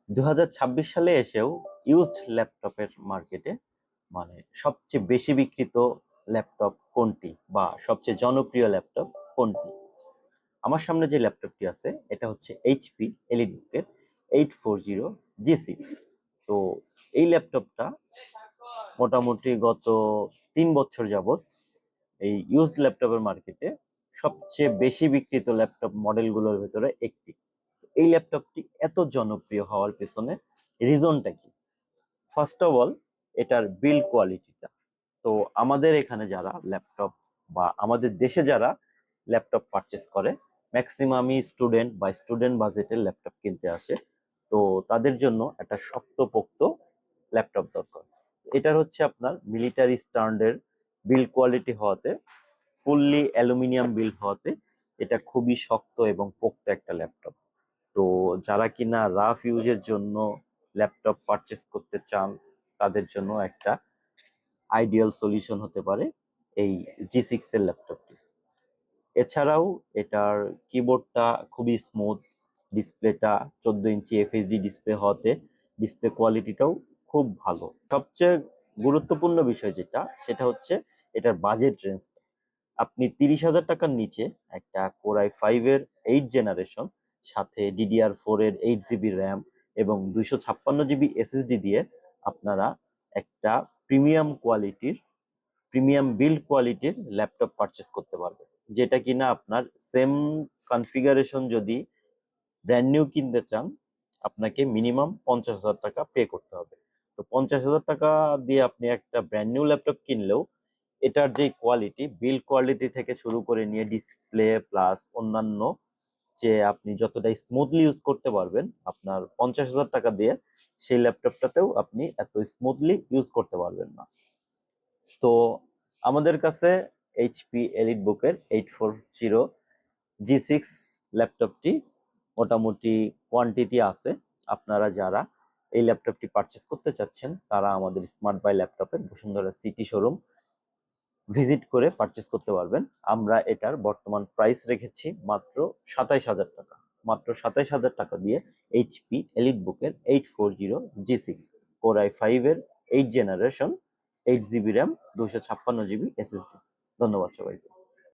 2026 সালে এসেও ইউজড ল্যাপটপের মার্কেটে সবচেয়ে বেশি বিক্রিত ল্যাপটপ কোনটি বা সবচেয়ে জনপ্রিয় ল্যাপটপ কোনটি? আমার সামনে যে ল্যাপটপটি আছে এটা হচ্ছে এইচপি এলিটবুকের 840G6। তো এই ল্যাপটপটা মোটামুটি গত 3 বছর যাবত এই ইউজড ল্যাপটপের মার্কেটে সবচেয়ে বেশি বিক্রিত ল্যাপটপ মডেলগুলোর ভেতরে একটি। এই ল্যাপটপটি এত জনপ্রিয় হওয়ার পেছনে রিজনটা কি? ফার্স্ট অফ অল, এটার বিল্ড কোয়ালিটিটা। তো আমাদের এখানে যারা ল্যাপটপ বা আমাদের দেশে যারা ল্যাপটপ পারচেস করে, ম্যাক্সিমামই স্টুডেন্ট বা স্টুডেন্ট বাজেটের ল্যাপটপ কিনতে আসে। তো তাদের জন্য একটা শক্তপোক্ত ল্যাপটপ দরকার। এটার হচ্ছে আপনার মিলিটারি স্ট্যান্ডার্ড বিল্ড কোয়ালিটি হওয়াতে, ফুললি অ্যালুমিনিয়াম বিল্ড হওয়াতে এটা খুবই শক্ত এবং পোক্ত একটা ল্যাপটপ। তো যারা কিনা রাফ ইউজের জন্য ল্যাপটপ পারচেস করতে চান, তাদের জন্য একটা আইডিয়াল সলিউশন হতে পারে এই জি6 এর ল্যাপটপটি। এছাড়াও এটার কিবোর্ডটা খুবই স্মুথ, ডিসপ্লেটা 14 ইঞ্চি এফএইচডি ডিসপ্লে হওয়াতে ডিসপ্লে কোয়ালিটিটাও খুব ভালো। সবচেয়ে গুরুত্বপূর্ণ বিষয় যেটা, সেটা হচ্ছে এটার বাজেট রেঞ্জটা। আপনি 30,000 টাকার নিচে একটা কোর i5 এর 8 জেনারেশন সাথে DDR4 এর 8 জিবি র্যাম এবং 256 জিবি এসএসডি দিয়ে আপনারা একটা প্রিমিয়াম কোয়ালিটির, প্রিমিয়াম বিল্ড কোয়ালিটির ল্যাপটপ পারচেস করতে পারবেন, যেটা কিনা আপনার সেম কনফিগারেশন যদি ব্র্যান্ড নিউ কিনতে চান, আপনাকে মিনিমাম 50,000 টাকা পে করতে হবে। তো 50,000 টাকা দিয়ে আপনি একটা ব্র্যান্ড নিউ ল্যাপটপ কিনলেও এটার যে কোয়ালিটি, বিল্ড কোয়ালিটি থেকে শুরু করে নিয়ে ডিসপ্লে প্লাস অন্যান্য, যে আপনি যতটা স্মুথলি ইউজ করতে পারবেন আপনার 50,000 টাকা দিয়ে, সেই ল্যাপটপটাতেও আপনি এত স্মুথলি ইউজ করতে পারবেন না। তো আমাদের কাছে এইচপি এলিটবুকের 840G6 ল্যাপটপটি মোটামুটি কোয়ান্টিটি আছে। আপনারা যারা এই ল্যাপটপটি পারচেস করতে চাচ্ছেন, তারা আমাদের স্মার্ট বাই ল্যাপটপের বসুন্ধরা সিটি শোরুম ভিজিট করে পারচেস করতে পারবেন। আমরা এটার বর্তমান প্রাইস রেখেছি মাত্র 27,000 টাকা। মাত্র 27,000 টাকা দিয়ে এইচপি এলিটবুকের 840G6 কোর i5 এর 8 generation, 8 GB RAM, 256 GB SSD. ধন্যবাদ সবাইকে।